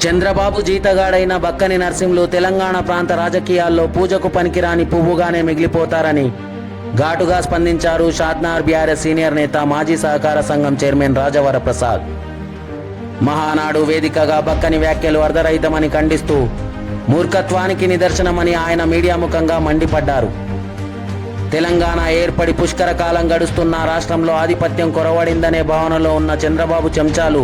చంద్రబాబు జీతగాడైన బక్కని నర్సింహులు తెలంగాణ ప్రాంత రాజకీయాల్లో పూజకు పనికిరాని పువ్వుగానే మిగిలిపోతారని ఘాటుగా స్పందించారు షాద్నగర్ బీఆర్ఎస్ సీనియర్ నేత మాజీ సహకార సంఘం చైర్మన్ రాజవర ప్రసాద్. మహానాడు వేదికగా బక్కని వ్యాఖ్యలు అర్ధరహితమని ఖండిస్తూ మూర్ఖత్వానికి నిదర్శనమని ఆయన మీడియా ముఖంగా మండిపడ్డారు. తెలంగాణ ఏర్పడి పుష్కర కాలం గడుస్తున్న రాష్ట్రంలో ఆధిపత్యం కొరవడిందనే భావనలో ఉన్న చంద్రబాబు చెంచాలు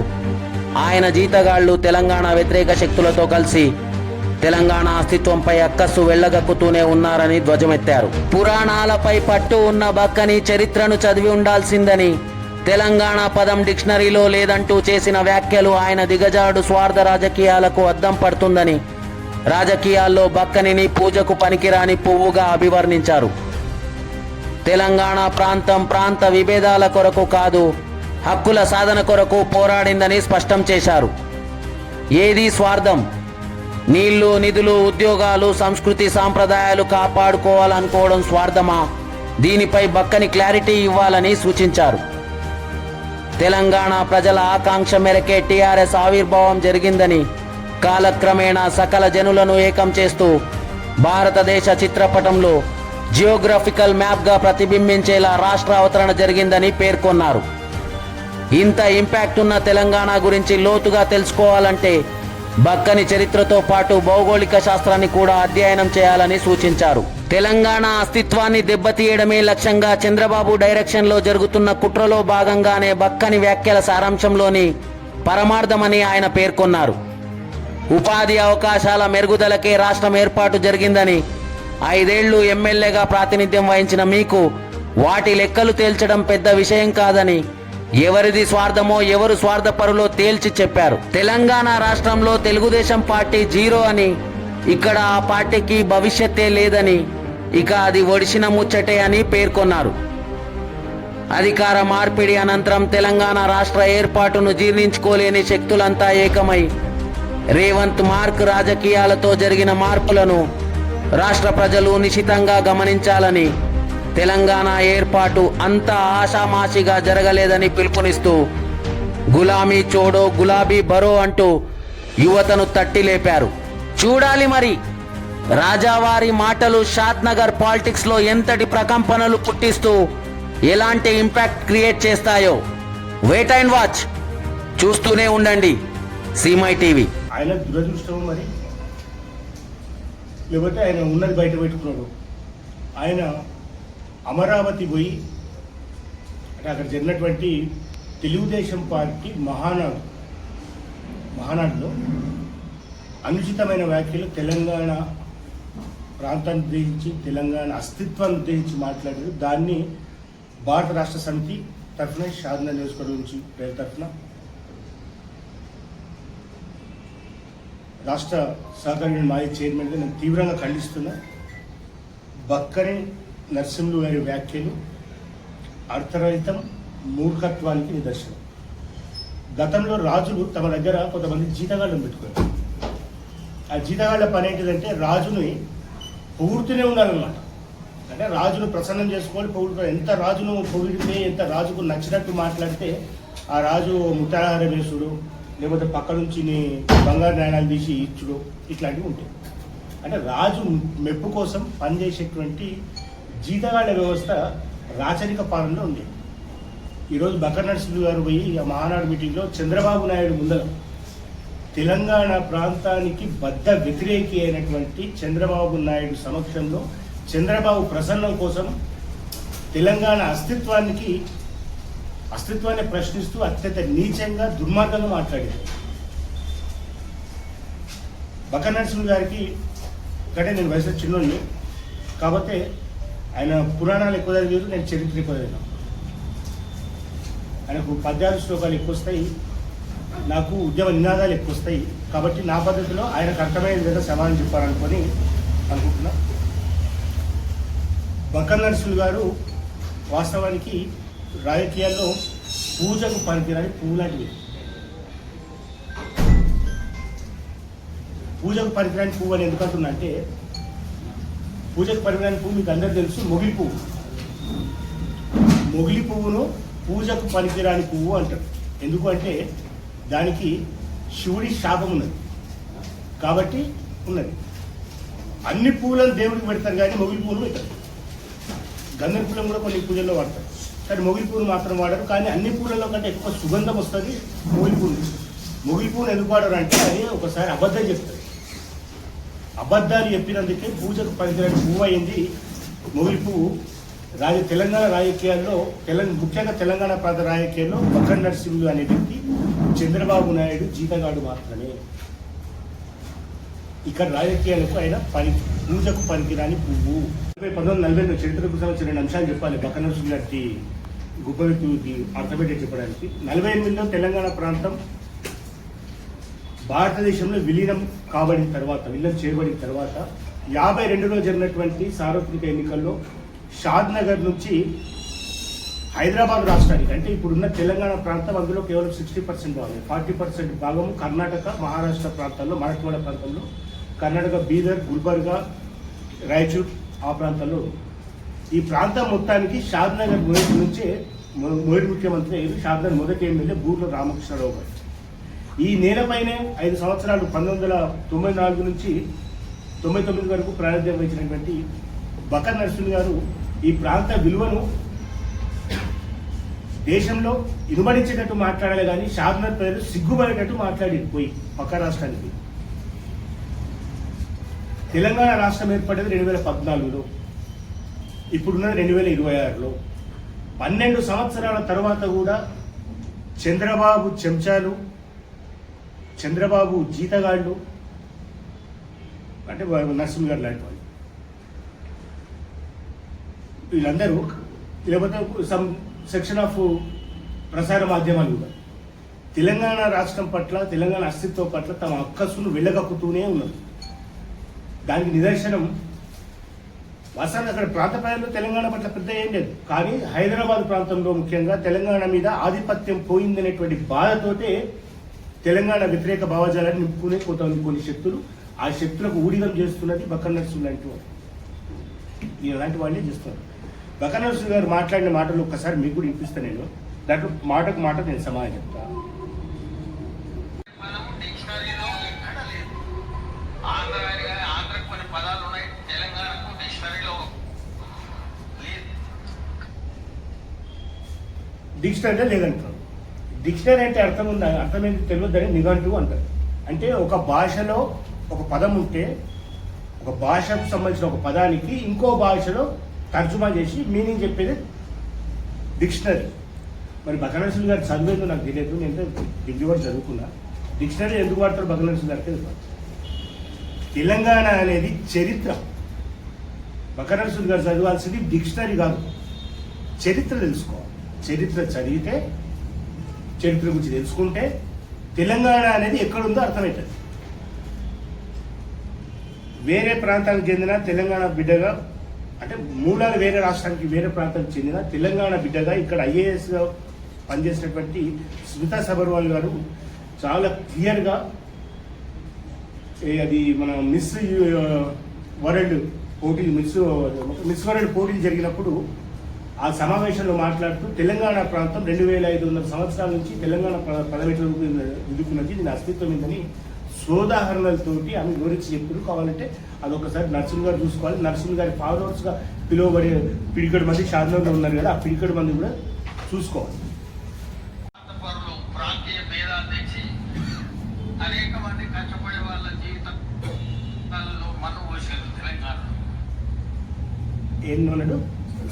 ఆయన జీతగాళ్లు తెలంగాణ వ్యతిరేక శక్తులతో కలిసి తెలంగాణ అస్తిత్వంపై అక్కస్సు వెళ్లగక్కుతూనే ఉన్నారని ధ్వజమెత్తారు. పురాణాలపై పట్టు ఉన్న బక్కని చరిత్రను చదివి ఉండాల్సిందని, తెలంగాణ పదం డిక్షనరీలో లేదంటూ చేసిన వ్యాఖ్యలు ఆయన దిగజాడు స్వార్థ రాజకీయాలకు అద్దం పడుతుందని, రాజకీయాల్లో బక్కనిని పూజకు పనికిరాని పువ్వుగా అభివర్ణించారు. తెలంగాణ ప్రాంత విభేదాల కొరకు కాదు, హక్కుల సాధన కొరకు పోరాడిందని స్పష్టం చేశారు. ఏది స్వార్థం? నీళ్లు, నిధులు, ఉద్యోగాలు, సంస్కృతి సాంప్రదాయాలు కాపాడుకోవాలనుకోవడం స్వార్థమా? దీనిపై బక్కని క్లారిటీ ఇవ్వాలని సూచించారు. తెలంగాణ ప్రజల ఆకాంక్ష మేరకే టీఆర్ఎస్ ఆవిర్భావం జరిగిందని, కాలక్రమేణా సకల జనులను ఏకం చేస్తూ భారతదేశ చిత్రపటంలో జియోగ్రఫికల్ మ్యాప్గా ప్రతిబింబించేలా రాష్ట్ర అవతరణ జరిగిందని పేర్కొన్నారు. ఇంత ఇంపాక్ట్ ఉన్న తెలంగాణ గురించి లోతుగా తెలుసుకోవాలంటే బక్కని చరిత్రతో పాటు భౌగోళిక శాస్త్రాన్ని కూడా అధ్యయనం చేయాలని సూచించారు. తెలంగాణ అస్తిత్వాన్ని దెబ్బతీయడమే లక్ష్యంగా చంద్రబాబు డైరెక్షన్లో జరుగుతున్న కుట్రలో భాగంగానే బక్కని వ్యాఖ్యల సారాంశంలోని పరమార్థమని ఆయన పేర్కొన్నారు. ఉపాధి అవకాశాల మెరుగుదలకే రాష్ట్రం ఏర్పాటు జరిగిందని, 5 ఏళ్లు ఎమ్మెల్యేగా ప్రాతినిధ్యం వహించిన మీకు వాటి లెక్కలు తేల్చడం పెద్ద విషయం కాదని, ఎవరిది స్వార్థమో ఎవరు స్వార్థపరులో తేల్చి చెప్పారు. తెలంగాణ రాష్ట్రంలో తెలుగుదేశం పార్టీ జీరో అని, ఇక్కడ ఆ పార్టీకి భవిష్యత్తే లేదని, ఇక అది ఒడిసిన ముచ్చటే అని పేర్కొన్నారు. అధికార మార్పిడి అనంతరం తెలంగాణ రాష్ట్ర ఏర్పాటును జీర్ణించుకోలేని శక్తులంతా ఏకమై రేవంత్ మార్క్ రాజకీయాలతో జరిగిన మార్పులను రాష్ట్ర ప్రజలు నిశితంగా గమనించాలని, తెలంగాణ ఏర్పాటు అంత ఆషామాషిగా జరగలేదని పిలుపునిస్తూ గులామీ చోడో గులాబీ బరో అంటూ యువతను తట్టి లేపారు. చూడాలి మరి రాజావారి మాటలు షాద్నగర్ పాలిటిక్స్లో ఎంతటి ప్రకంపనలు పుట్టిస్తూ ఎలాంటి ఇంపాక్ట్ క్రియేట్ చేస్తాయో. Wait and watch. చూస్తూనే ఉండండి సీమై టీవీ. ఆయన దురదృష్టం మరి, లేకపోతే ఆయన ఉన్నది బయట పెట్టుకున్నాడు. ఆయన అమరావతి పోయి అంటే అక్కడ జరిగినటువంటి తెలుగుదేశం పార్టీ మహానాడులో అనుచితమైన వ్యాఖ్యలు తెలంగాణ ప్రాంతాన్ని ఉద్దేశించి, తెలంగాణ అస్తిత్వాన్ని ఉద్దేశించి మాట్లాడారు. దాన్ని భారత రాష్ట్ర సమితి తరఫున, షాద్నగర్ నియోజకవర్గం నుంచి పేరు తరఫున రాష్ట్ర సహకార మాజీ చైర్మన్గా నేను తీవ్రంగా ఖండిస్తున్నా. బక్కని నర్సింహులు గారి వ్యాఖ్యలు అర్థరహితం, మూర్ఖత్వానికి నిదర్శనం. గతంలో రాజులు తమ దగ్గర కొంతమంది జీతగాళ్ళను పెట్టుకున్నారు. ఆ జీతగాళ్ళ పని ఏంటిదంటే రాజుని పొగుడుతూనే ఉండాలన్నమాట. అంటే రాజును ప్రసన్నం చేసుకోవాలి, పొగుడుతారు. ఎంత రాజును పొగిడితే, ఎంత రాజుకు నచ్చినట్టు మాట్లాడితే ఆ రాజు ముత్తాహార వేసుడు, లేకపోతే పక్క నుంచి బంగారు నాణాలు తీసి ఇచ్చుడు, ఇట్లాంటివి ఉంటాయి. అంటే రాజు మెప్పు కోసం పనిచేసేటువంటి జీతగాళ్ల వ్యవస్థ రాచరిక పాలనలో ఉంది. ఈరోజు బక్కని నర్సింహులు గారు పోయి ఆ మహానాడు మీటింగ్లో చంద్రబాబు నాయుడు ముందర తెలంగాణ ప్రాంతానికి బద్ద వ్యతిరేకి అయినటువంటి చంద్రబాబు నాయుడు సమక్షంలో చంద్రబాబు ప్రసన్నం కోసం తెలంగాణ అస్తిత్వాన్ని ప్రశ్నిస్తూ అత్యంత నీచంగా, దుర్మార్గంగా మాట్లాడారు. బక్కని నర్సింహులు గారికి కంటే నేను వయసులో చిన్నోడిని కాబట్టి ఆయన పురాణాలు ఎక్కువ చదివారు, నేను చరిత్ర ఎక్కువ చదివాను. ఆయనకు పద్యాలు, శ్లోకాలు ఎక్కువ వస్తాయి, నాకు ఉద్యమ నినాదాలు ఎక్కువ వస్తాయి. కాబట్టి నా పద్ధతిలో ఆయనకు అర్థమయ్యే విధంగా సమాధానం చెప్పాలనుకొని అనుకుంటున్నా. బక్కని నర్సింహులు గారు వాస్తవానికి రాజకీయాల్లో పూజకు పనికిరాని పువ్వు లాంటివి. పూజకు పనికిరాని పువ్వు అని ఎందుకంటున్నా అంటే, పూజకు పనికిరాని పువ్వు మీకు అందరూ తెలుసు, మొగిలి పువ్వు. మొగిలి పువ్వును పూజకు పనికిరాని పువ్వు అంటారు. ఎందుకు అంటే దానికి శివుడి శాపం ఉన్నది. కాబట్టి ఉన్నది. అన్ని పూలను దేవుడికి పెడతారు కానీ మొగిలి పూలు పెట్టారు. గంధం పూలను కూడా కొన్ని పూజల్లో వాడతారు, కానీ మొగిలి పూలు మాత్రం వాడరు. కానీ అన్ని పూలలో కంటే ఎక్కువ సుగంధం వస్తుంది మొగిలి పూలు. మొగిలి పూలు ఎందుకు వాడరు అంటే అది ఒకసారి అబద్ధం చెప్తారు. అబద్ధాలు చెప్పినందుకే పూజకు పనికిరాని పువ్వు అయింది మొగిలి పువ్వు. తెలంగాణ రాజకీయాల్లో ముఖ్యంగా తెలంగాణ ప్రాంత రాజకీయాల్లో బక్కన నరసింహులు అనే వ్యక్తి చంద్రబాబు నాయుడు జీతగాడు మాత్రమే. ఇక్కడ రాజకీయాలకు ఆయన పూజకు పనికిరాని పువ్వు. 1940 చరిత్రకు సంబంధించిన 2 అంశాలు చెప్పాలి బక్కన నరసింహులు గారికి గొప్ప వ్యక్తికి అర్థపెట్టి చెప్పడానికి. 48లో తెలంగాణ ప్రాంతం భారతదేశంలో విలీనం చేయబడిన తర్వాత 52లో జరిగినటువంటి సార్వత్రిక ఎన్నికల్లో షాద్ నగర్ నుంచి హైదరాబాద్ రాష్ట్రానికి, అంటే ఇప్పుడున్న తెలంగాణ ప్రాంతం అందులో కేవలం 60% భాగం, 40% భాగం కర్ణాటక, మహారాష్ట్ర ప్రాంతాల్లో, మరాఠవాడ ప్రాంతంలో, కర్ణాటక బీదర్, గుల్బర్గా, రాయచూర్ ఆ ప్రాంతాల్లో. ఈ ప్రాంతం మొత్తానికి షాద్ నగర్ నుంచే మొదటి ముఖ్యమంత్రి అయ్యారు. షాద్ నగర్ మొదటి ఎమ్మెల్యే బూర్ల రామకృష్ణరావు గారు. ఈ నేలపైనే 5 సంవత్సరాలు 1994 నుంచి 99 వరకు ప్రాతినిధ్యం వహించినటువంటి బక్కన నరసింహులు గారు ఈ ప్రాంత విలువను దేశంలో ఇనుమడించేటట్టు మాట్లాడాలి, కానీ షాద్నగర్ ప్రజలు సిగ్గుపడేటట్టు మాట్లాడి పోయి పక్క రాష్ట్రానికి. తెలంగాణ రాష్ట్రం ఏర్పడేది 2014లో, ఇప్పుడున్నది 2026లో. 12 సంవత్సరాల తర్వాత కూడా చంద్రబాబు చెంచాలు, చంద్రబాబు జీతగాళ్ళు అంటే నరసింహ గారు లాంటి వాళ్ళు, వీళ్ళందరూ, లేకపోతే సమ్ సెక్షన్ ఆఫ్ ప్రసార మాధ్యమాలు కూడా తెలంగాణ రాష్ట్రం పట్ల, తెలంగాణ అస్తిత్వం పట్ల తమ అక్కసును వెళ్ళగక్కుతూనే ఉన్నారు. దానికి నిదర్శనం వాస్తవానికి అక్కడ ప్రాంత ప్రజల్లో తెలంగాణ పట్ల పెద్ద ఏం లేదు, కానీ హైదరాబాద్ ప్రాంతంలో ముఖ్యంగా తెలంగాణ మీద ఆధిపత్యం పోయిందనేటువంటి బాధతోటే తెలంగాణ వ్యతిరేక భావజాలాన్ని నింపుకునే కొన్ని శక్తులు, ఆ శక్తులకు ఊడిగం చేస్తున్నది బక్కన నరసింహులు లాంటి వాళ్ళు. ఇలాంటి వాళ్ళే చేస్తున్నారు. బక్కన నరసింహులు గారు మాట్లాడిన మాటలు ఒక్కసారి మీకు కూడా వినిపిస్తాను నేను. దాంట్లో మాటకు మాట నేను సమాధానం చెప్తాను. డిక్షనరీ లేదంటారు. డిక్షనరీ అంటే అర్థం ఉందా, అర్థం ఏంటి తెలియదని నిఘంటువు అంటారు. అంటే ఒక భాషలో ఒక పదం ఉంటే, ఒక భాషకు సంబంధించిన ఒక పదానికి ఇంకో భాషలో తర్జుమా చేసి మీనింగ్ చెప్పేది డిక్షనరీ. మరి బక్కన నరసింహులు గారు చదివేందో నాకు తెలియదు, నేను డిగ్రీ వరకు చదువుకున్నా. డిక్షనరీ ఎందుకు వాడతారు బక్కన నరసింహులు గారికి తెలియదు. తెలంగాణ అనేది చరిత్ర. బక్కన నరసింహులు గారు చదవాల్సింది డిక్షనరీ కాదు, చరిత్ర తెలుసుకోవాలి. చరిత్ర చదివితే, చరిత్ర గురించి తెలుసుకుంటే తెలంగాణ అనేది ఎక్కడుందో అర్థమవుతుంది. వేరే ప్రాంతానికి చెందిన తెలంగాణ బిడ్డగా, అంటే మూలాలు వేరే రాష్ట్రానికి, వేరే ప్రాంతానికి చెందిన తెలంగాణ బిడ్డగా ఇక్కడ ఐఏఎస్గా పనిచేసినటువంటి స్మితా సబర్వాల్ గారు చాలా క్లియర్గా, అది మన మిస్ వరల్డ్ పోటీలు జరిగినప్పుడు ఆ సమావేశంలో మాట్లాడుతూ తెలంగాణ ప్రాంతం 2500 సంవత్సరాల నుంచి తెలంగాణ పదవిలో ఎదుర్కొన్నది, దీని అస్తిత్వం ఏందని సోదాహరణలతోటి ఆమె వివరించి చెప్పారు. కావాలంటే అదొకసారి నరసింహ గారు చూసుకోవాలి. నరసింహ గారి ఫాలోవర్స్గా పిలువబడే పిడికడు మంది షాద్నగర్లో ఉన్నారు కదా, ఆ పిడికడు మంది కూడా చూసుకోవాలి. ఏంటన్నాడు,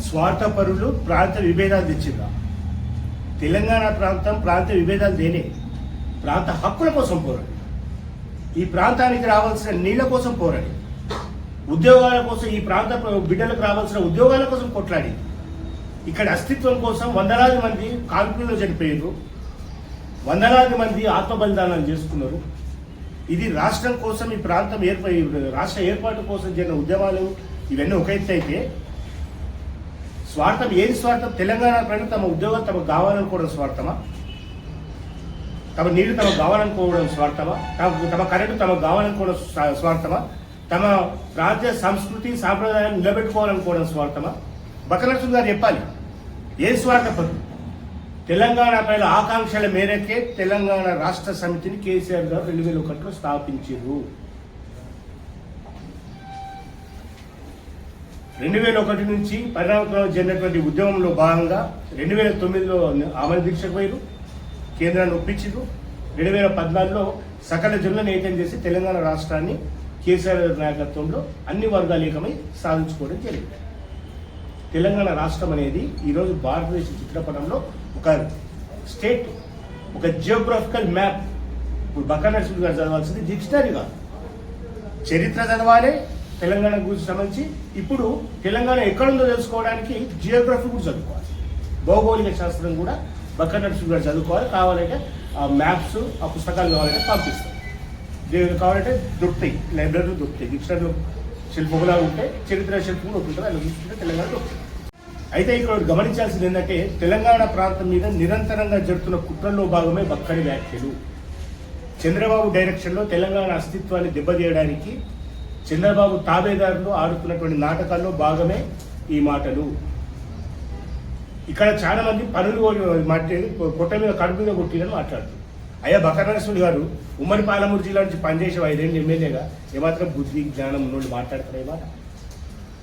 స్వార్థపరులు ప్రాంత విభేదాలు తెచ్చిందా? తెలంగాణ ప్రాంతం ప్రాంత విభేదాలు దేనే, ప్రాంత హక్కుల కోసం పోరాడి, ఈ ప్రాంతానికి రావాల్సిన నీళ్ల కోసం పోరాడి, ఉద్యోగాల కోసం, ఈ ప్రాంత బిడ్డలకు రావాల్సిన ఉద్యోగాల కోసం కొట్లాడి, ఇక్కడ అస్తిత్వం కోసం వందలాది మంది కాల్పుల్లో చనిపోయారు, వందలాది మంది ఆత్మ బలిదానాలు చేసుకున్నారు. ఇది రాష్ట్రం కోసం, ఈ ప్రాంతం రాష్ట్ర ఏర్పాటు కోసం జరిగిన ఉద్యమాలు ఇవన్నీ ఒక ఎత్తు అయితే, స్వార్థం ఏది స్వార్థం? తెలంగాణ ప్రజలు తమ ఉద్యోగాలు తమకు కావాలనుకోవడం స్వార్థమా? తమ నీళ్లు తమకు కావాలనుకోవడం స్వార్థమా? తమ కరెంటు తమకు కావాలనుకోవడం స్వార్థమా? తమ రాజ్య సంస్కృతి సాంప్రదాయాన్ని నిలబెట్టుకోవాలనుకోవడం స్వార్థమా? బక్కన నరసింహులు గారు చెప్పాలి, ఏ స్వార్థపరు? తెలంగాణ ప్రజల ఆకాంక్షల మేరకే తెలంగాణ రాష్ట్ర సమితిని కేసీఆర్ గారు 2001లో స్థాపించారు. 2001 నుంచి పరిణామక్రమం జరిగినటువంటి ఉద్యమంలో భాగంగా 2009లో అమలు దీక్షకు పోయారు, కేంద్రాన్ని ఒప్పించారు. 2014లో సకల జనులను ఏకం చేసి తెలంగాణ రాష్ట్రాన్ని కేసీఆర్ నాయకత్వంలో అన్ని వర్గాలు ఏకమై సాధించుకోవడం జరిగింది. తెలంగాణ రాష్ట్రం అనేది ఈరోజు భారతదేశ చిత్రపటంలో ఒక స్టేట్, ఒక జియోగ్రఫికల్ మ్యాప్. ఇప్పుడు బక్కా నరసింహ గారు చదవాల్సింది డిక్షనరీ కాదు, చరిత్ర చదవాలి తెలంగాణ గురించి సంబంధించి. ఇప్పుడు తెలంగాణ ఎక్కడుందో తెలుసుకోవడానికి జియోగ్రఫీ కూడా చదువుకోవాలి, భౌగోళిక శాస్త్రం కూడా బక్కా నరసింహ గారు చదువుకోవాలి. కావాలంటే ఆ మ్యాప్స్, ఆ పుస్తకాలు కావాలంటే పంపిస్తాం, కావాలంటే దొరుకుతాయి, లైబ్రరీలో దొరుకుతాయి. డిక్షనరీలో శిల్పంలా ఉంటే చరిత్ర శిల్పం కూడా ఉంటుంది, అలా చూసుకుంటే తెలంగాణ దొరుకుతుంది. అయితే ఇక్కడ గమనించాల్సింది ఏంటంటే తెలంగాణ ప్రాంతం మీద నిరంతరంగా జరుగుతున్న కుట్రల్లో భాగమే బక్కని వ్యాఖ్యలు. చంద్రబాబు డైరెక్షన్లో తెలంగాణ అస్తిత్వాన్ని దెబ్బతీయడానికి చంద్రబాబు తాబేదారులు ఆడుతున్నటువంటి నాటకాల్లో భాగమే ఈ మాటలు. ఇక్కడ చాలా మంది పనులు మాట్లాడి పొట్ట మీద కడుపు మీద కొట్టిలని మాట్లాడుతున్నారు. అయ్యా బక్కా నరసింహులు గారు ఉమ్మడి పాలమూరు జిల్లా నుంచి పనిచేసే 5 ఏళ్ళు ఎమ్మెల్యేగా ఏమాత్రం బుద్ధి జ్ఞానం ఉన్నోళ్ళు మాట్లాడతారు మాట.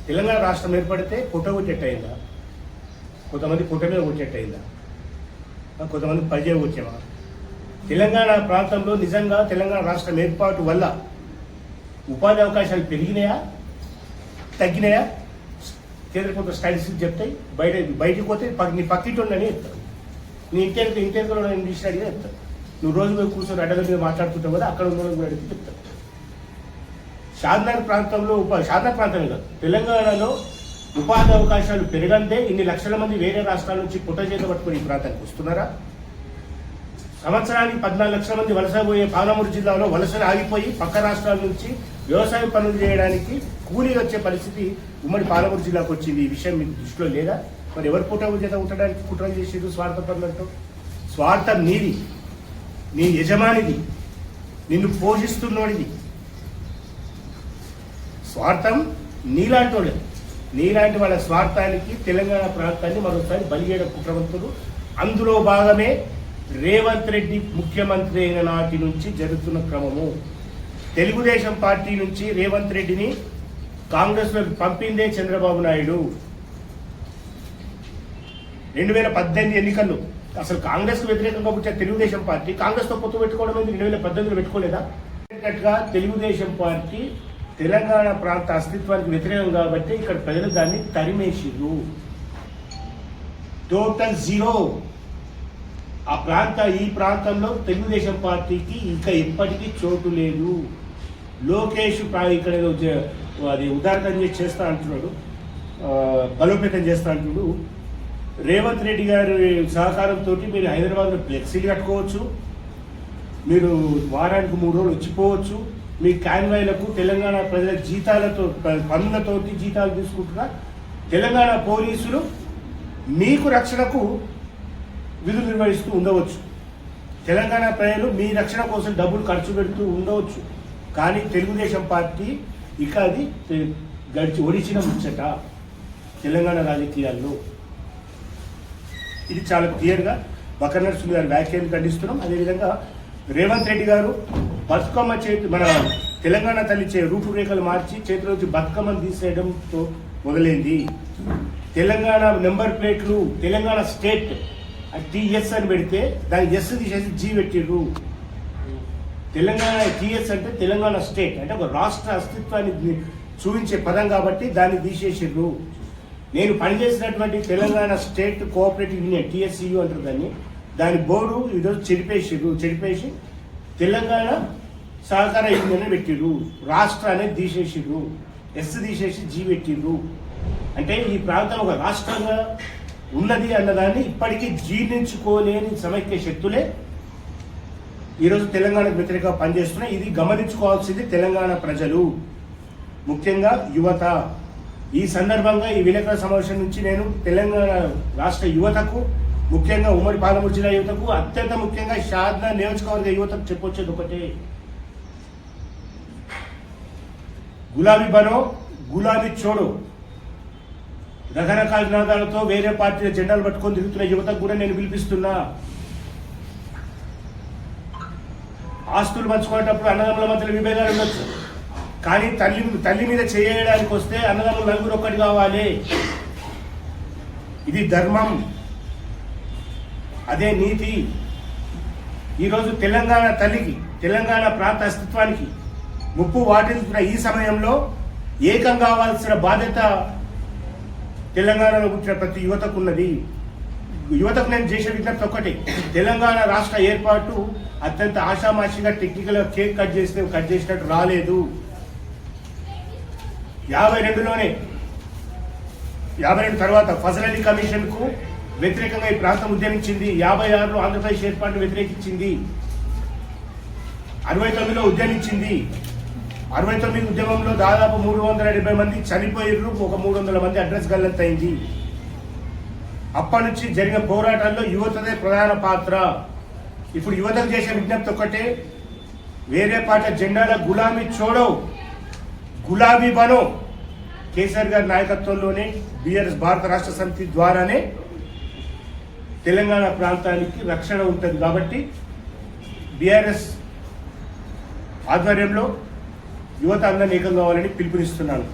తెలంగాణ రాష్ట్రం ఏర్పడితే పొట్ట కొట్టేట్టయిందా? కొంతమంది పొట్ట మీద కొట్టేట్టయిందా? కొంతమంది పరిచయ వచ్చేవా? తెలంగాణ ప్రాంతంలో నిజంగా తెలంగాణ రాష్ట్రం ఏర్పాటు వల్ల ఉపాధి అవకాశాలు పెరిగినాయా తగ్గినాయా? కేంద్ర ప్రభుత్వ స్టాటిస్టిక్స్ చెప్తాయి. బయటికి పోతే నీ పక్కింటోళ్ళని చెప్తారు, నీ ఇంటెనకలో ఇంగ్లీష్ అడిగినా చెప్తారు. నువ్వు రోజు మీద కూర్చొని అడ్డల మీద మాట్లాడుతుంటావు కదా, అక్కడ ఉన్న కూడా అడిగితే చెప్తారు. షాద్నగర్ ప్రాంతంలో షాద్నగర్ ప్రాంతమే కాదు, తెలంగాణలో ఉపాధి అవకాశాలు పెరగందే ఇన్ని లక్షల మంది వేరే రాష్ట్రాల నుంచి పుట్ట చేత పట్టుకుని ఈ ప్రాంతానికి వస్తున్నారా? సంవత్సరానికి 14 లక్షల మంది వలస పోయే పాలమూరు జిల్లాలో వలసలు ఆగిపోయి పక్క రాష్ట్రాల నుంచి వ్యవసాయ పనులు చేయడానికి కూలీ వచ్చే పరిస్థితి ఉమ్మడి పాలమూరు జిల్లాకు వచ్చింది. ఈ విషయం మీకు దృష్టిలో లేదా? మరి ఎవరు పుట్ట చేత ఉండడానికి కుట్రలు చేసేది? స్వార్థపరులంటూ. స్వార్థం నీది, నీ యజమానిది, నిన్ను పోషిస్తున్నోడిది. స్వార్థం నీలాంటి వాళ్ళది. నీలాంటి వాళ్ళ స్వార్థానికి తెలంగాణ ప్రాంతాన్ని మరోసారి బలిగేయడం కుట్రవంతులు. అందులో భాగమే రేవంత్ రెడ్డి ముఖ్యమంత్రి అయిన నాటి నుంచి జరుగుతున్న క్రమము. తెలుగుదేశం పార్టీ నుంచి రేవంత్ రెడ్డిని కాంగ్రెస్లోకి పంపిందే చంద్రబాబు నాయుడు. 2018 ఎన్నికల్లో అసలు కాంగ్రెస్ కు వ్యతిరేకంగా పుట్టిన తెలుగుదేశం పార్టీ కాంగ్రెస్ తో పొత్తు పెట్టుకోవడం ఏంది? 2018లో పెట్టుకోలేదా? తెలుగుదేశం పార్టీ తెలంగాణ ప్రాంత అస్తిత్వానికి వ్యతిరేకం కాబట్టి ఇక్కడ ప్రజలు దాన్ని తరిమేసిరు. Total zero. ఈ ప్రాంతంలో తెలుగుదేశం పార్టీకి ఇంకా ఎప్పటికీ చోటు లేదు. లోకేష్ ఇక్కడ అది ఉదాహరణ చేస్తా అంటున్నాడు, బలోపేతం చేస్తా అంటున్నాడు. రేవంత్ రెడ్డి గారి సహకారంతో మీరు హైదరాబాద్లో ఫ్లెక్సీలు కట్టుకోవచ్చు, మీరు వారానికి 3 రోజులు వచ్చిపోవచ్చు. మీ కాన్వాయ్లకు తెలంగాణ ప్రజల జీతాలతో పన్నులతోటి జీతాలు తీసుకుంటున్న తెలంగాణ పోలీసులు మీకు రక్షణకు విధులు నిర్వహిస్తూ ఉండవచ్చు. తెలంగాణ ప్రజలు మీ రక్షణ కోసం డబ్బులు ఖర్చు పెడుతూ ఉండవచ్చు. కానీ తెలుగుదేశం పార్టీ ఇక అది ఒడిచిన ముచ్చట తెలంగాణ రాజకీయాల్లో. ఇది చాలా క్లియర్గా బక్కా నరసింహ గారి వ్యాఖ్యలు ఖండిస్తున్నాం. అదేవిధంగా రేవంత్ రెడ్డి గారు బతుకమ్మ మన తెలంగాణ తల్లి రూపురేఖలు మార్చి చేతిలోంచి బతుకమ్మను తీసేయడంతో మొదలైంది. తెలంగాణ నెంబర్ ప్లేట్లు తెలంగాణ స్టేట్ టీఎస్ అని పెడితే దాన్ని ఎస్ తీసేసి జీ పెట్టిర్రు. తెలంగాణ టీఎస్ అంటే తెలంగాణ స్టేట్ అంటే ఒక రాష్ట్ర అస్తిత్వాన్ని చూపించే పదం కాబట్టి దాన్ని తీసేసిర్రు. నేను పనిచేసినటువంటి తెలంగాణ స్టేట్ కోఆపరేటివ్ యూనియన్ టీఎస్సీయూ అంటారు దాని బోర్డు ఈరోజు చెడిపేసి తెలంగాణ సహకార యూనియన్ పెట్టిర్రు. రాష్ట్ర అనేది తీసేసిర్రు, ఎస్ తీసేసి జీ పెట్టిర్రు. అంటే ఈ ప్రాంతం ఒక రాష్ట్రంగా ఉన్నది అన్నదాన్ని ఇప్పటికీ జీర్ణించుకోలేని సమైక్య శక్తులే ఈరోజు తెలంగాణకు వ్యతిరేకంగా పనిచేస్తున్నాయి. ఇది గమనించుకోవాల్సింది తెలంగాణ ప్రజలు, ముఖ్యంగా యువత. ఈ సందర్భంగా ఈ విలేకరుల సమావేశం నుంచి నేను తెలంగాణ రాష్ట్ర యువతకు, ముఖ్యంగా ఉమ్మడి పాలమూరు జిల్లా యువతకు, అత్యంత ముఖ్యంగా షాద్నగర్ నియోజకవర్గ యువతకు చెప్పొచ్చేది ఒకటే, గులాబీ బనో గులాబీ చోడో. రకరకాల నినాదాలతో వేరే పార్టీల జెండాలు పట్టుకొని తిరుగుతున్న యువతకు కూడా నేను పిలిపిస్తున్నా. ఆస్తులు పంచుకునేటప్పుడు అన్నదమ్ముల మధ్యలో విభేదాలు ఉండొచ్చు, కానీ తల్లి మీద చేయడానికి వస్తే అన్నదమ్ములు నలుగురు ఒక్కటి కావాలి. ఇది ధర్మం, అదే నీతి. ఈరోజు తెలంగాణ తల్లికి, తెలంగాణ ప్రాంత అస్తిత్వానికి ముప్పు వాటిల్తున్న ఈ సమయంలో ఏకం కావాల్సిన బాధ్యత తెలంగాణలో పుట్టిన ప్రతి యువతకు ఉన్నది. యువతకు నేను చేసే విజ్ఞప్తి ఒక్కటి, తెలంగాణ రాష్ట్ర ఏర్పాటు అత్యంత ఆషామాషిగా టెక్నికల్గా కేక్ కట్ చేసినట్టు రాలేదు. 52 తర్వాత ఫజల్ అలీ కమిషన్కు వ్యతిరేకంగా ఈ ప్రాంతం ఉద్యమించింది. 56లో ఆంధ్రప్రదేశ్ ఏర్పాటును వ్యతిరేకించింది. 69లో ఉద్యమించింది. 69 ఉద్యమంలో దాదాపు 370 మంది చనిపోయారు, ఒక 300 మంది అడ్రస్ గల్లంతైంది. అప్పటి నుంచి జరిగిన పోరాటాల్లో యువతదే ప్రధాన పాత్ర. ఇప్పుడు యువతకు చేసే విజ్ఞప్తి ఒక్కటే, వేరే పార్టీ జెండాల గులాబీ చూడో, గులాబీ బనో. కేసీఆర్ గారి నాయకత్వంలోనే బీఆర్ఎస్ భారత రాష్ట్ర సమితి ద్వారానే తెలంగాణ ప్రాంతానికి రక్షణ ఉంటుంది. కాబట్టి బీఆర్ఎస్ ఆధ్వర్యంలో యువత అందరినీ ఏకం కావాలని పిలుపునిస్తున్నాను.